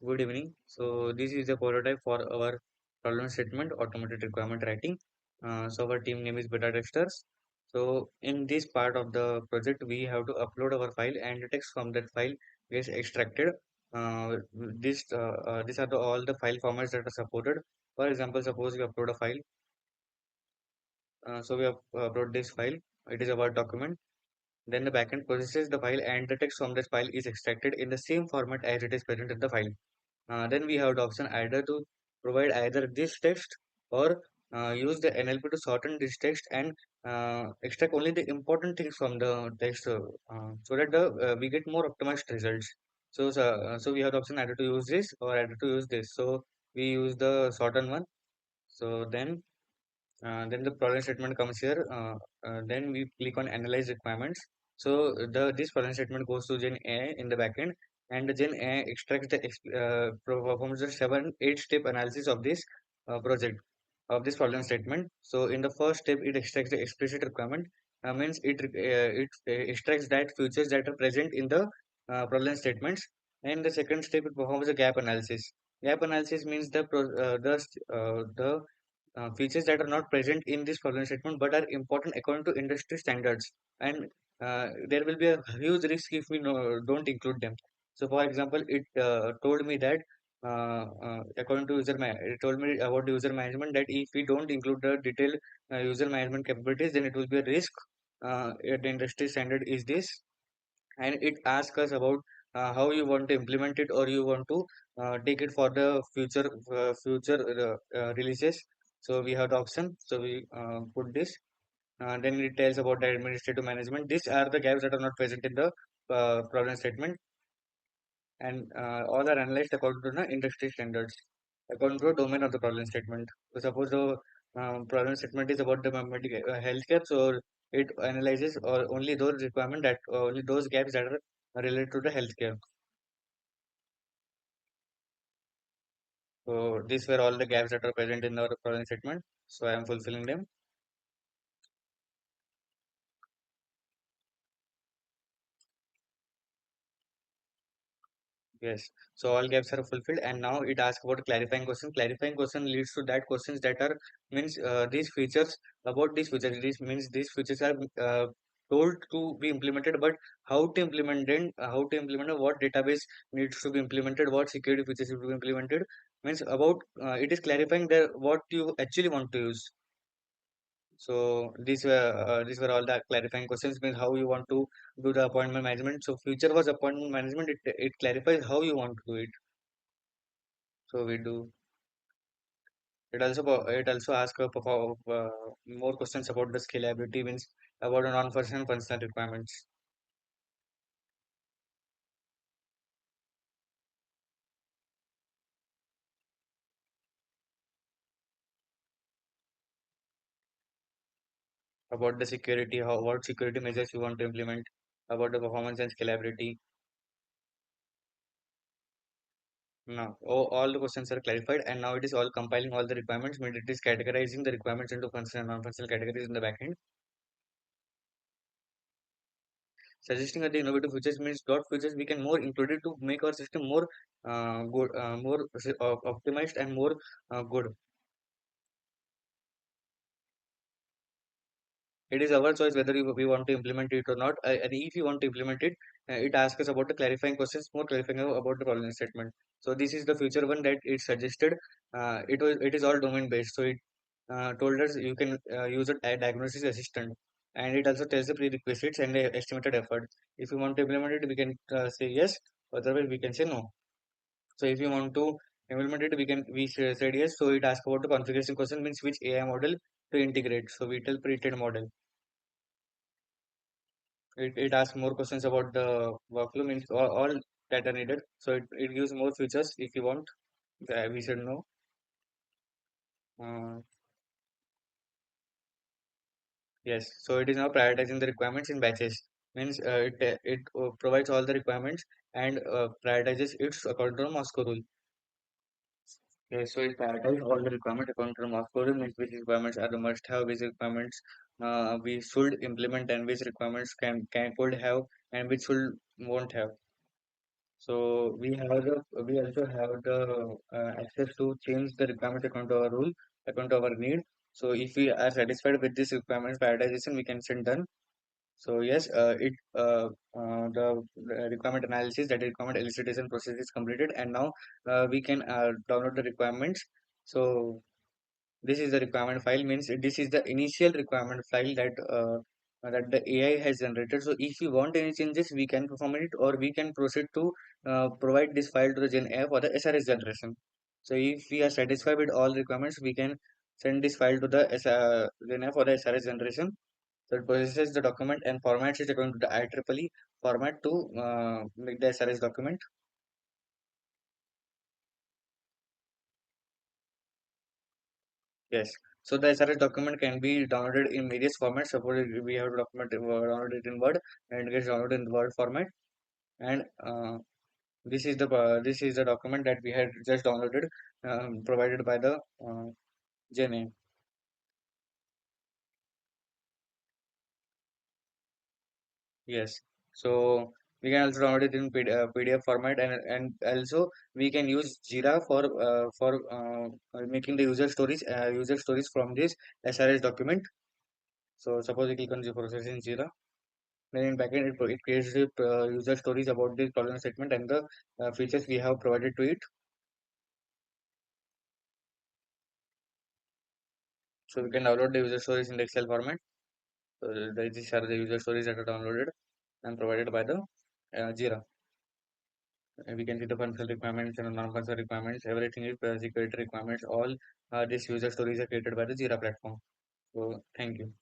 Good evening. So this is a prototype for our problem statement automated requirement writing. So our team name is beta testers. So in this part of the project, we have to upload our file and the text from that file is extracted. These are all the file formats that are supported. For example, suppose we upload a file. So we upload this file. It is a Word document. Then the backend processes the file and the text from this file is extracted in the same format as it is present in the file. Then we have the option either to provide either this text or use the NLP to shorten this text and extract only the important things from the text so that we get more optimized results. So we have the option either to use this or either to use this. So we use the shorten one. So then the problem statement comes here. Then we click on analyze requirements. So the this problem statement goes to Gen A in the backend, and the Gen A extracts performs the 7 8 step analysis of this project of this problem statement. So in the first step, it extracts the explicit requirement. Means it extracts that features that are present in the problem statements. And the second step, it performs a gap analysis. Gap analysis means the features that are not present in this problem statement but are important according to industry standards, and there will be a huge risk if we don't include them. So for example, it told me that according to it told me about user management that if we don't include the detailed user management capabilities, then it will be a risk. The industry standard is this, and it asks us about how you want to implement it or you want to take it for the future releases. So we have the option, so we put this. Then it tells about the administrative management. These are the gaps that are not present in the problem statement, and all are analyzed according to the industry standards, according to the domain of the problem statement. So suppose the problem statement is about the healthcare, so it analyzes or only those requirement that only those gaps that are related to the healthcare. So these were all the gaps that are present in our problem statement. So I am fulfilling them. Yes. So all gaps are fulfilled, and now it asks about clarifying question. Clarifying question leads to that questions that are means these features about these features. This means these features are told to be implemented, but how to implement them, what database needs to be implemented, what security features should be implemented. Means about it is clarifying the what you actually want to use. So these were all the clarifying questions. Means how you want to do the appointment management. So future was appointment management. It clarifies how you want to do it. So we do. It also asks more questions about the scalability. Means about the non-functional functional requirements. About the security, how what security measures you want to implement. About the performance and scalability. Now all the questions are clarified, and now it is all compiling all the requirements. Means it is categorizing the requirements into functional and non-functional categories in the backend. Suggesting the innovative features means dot features we can more include it to make our system more optimized and more good. It is our choice whether we want to implement it or not. And if you want to implement it, it asks us about the clarifying questions, more clarifying about the problem statement. So this is the future one that it suggested. It is all domain based. So it told us you can use it as diagnosis assistant, and it also tells the prerequisites and the estimated effort. If you want to implement it, we can say yes. Otherwise, we can say no. So if you want to implement it, said yes. So it asks about the configuration question means which AI model to integrate. So we tell pre-trained model. It asks more questions about the workflow means all that are needed. So it gives more features if you want. We should know. Uh, yes. So it is now prioritizing the requirements in batches. Means it provides all the requirements and prioritizes it according to the Moscow rule. So it prioritizes all the requirements according to the Moscow rule, means which requirements are the must have, which requirements we should implement, and which requirements can could have, and which should won't have. So we also have the access to change the requirement according to our rule, according to our need. So if we are satisfied with this requirement prioritization, we can send done. So yes, the requirement analysis, that requirement elicitation process is completed, and now we can download the requirements. So this is the requirement file, means this is the initial requirement file that the AI has generated. So if we want any changes, we can perform it, or we can proceed to provide this file to the Gen AI for the SRS generation. So if we are satisfied with all requirements, we can send this file to the Gen AI for the SRS generation. So it processes the document and formats it according to the IEEE format to make the SRS document. Yes. So the SRS document can be downloaded in various formats. Suppose we have a document downloaded in Word and it gets downloaded in the Word format. And this is the document that we had just downloaded, provided by the JNA. Yes. So we can also download it in PDF format, and also we can use Jira for making the user stories from this SRS document. So suppose we click on the process in Jira. Then in backend, it creates the user stories about the problem statement and the features we have provided to it. So we can download the user stories in the Excel format. So these are the user stories that are downloaded and provided by the Jira. And we can see the functional requirements and non-functional requirements. Everything is security requirements. All these user stories are created by the Jira platform. So thank you.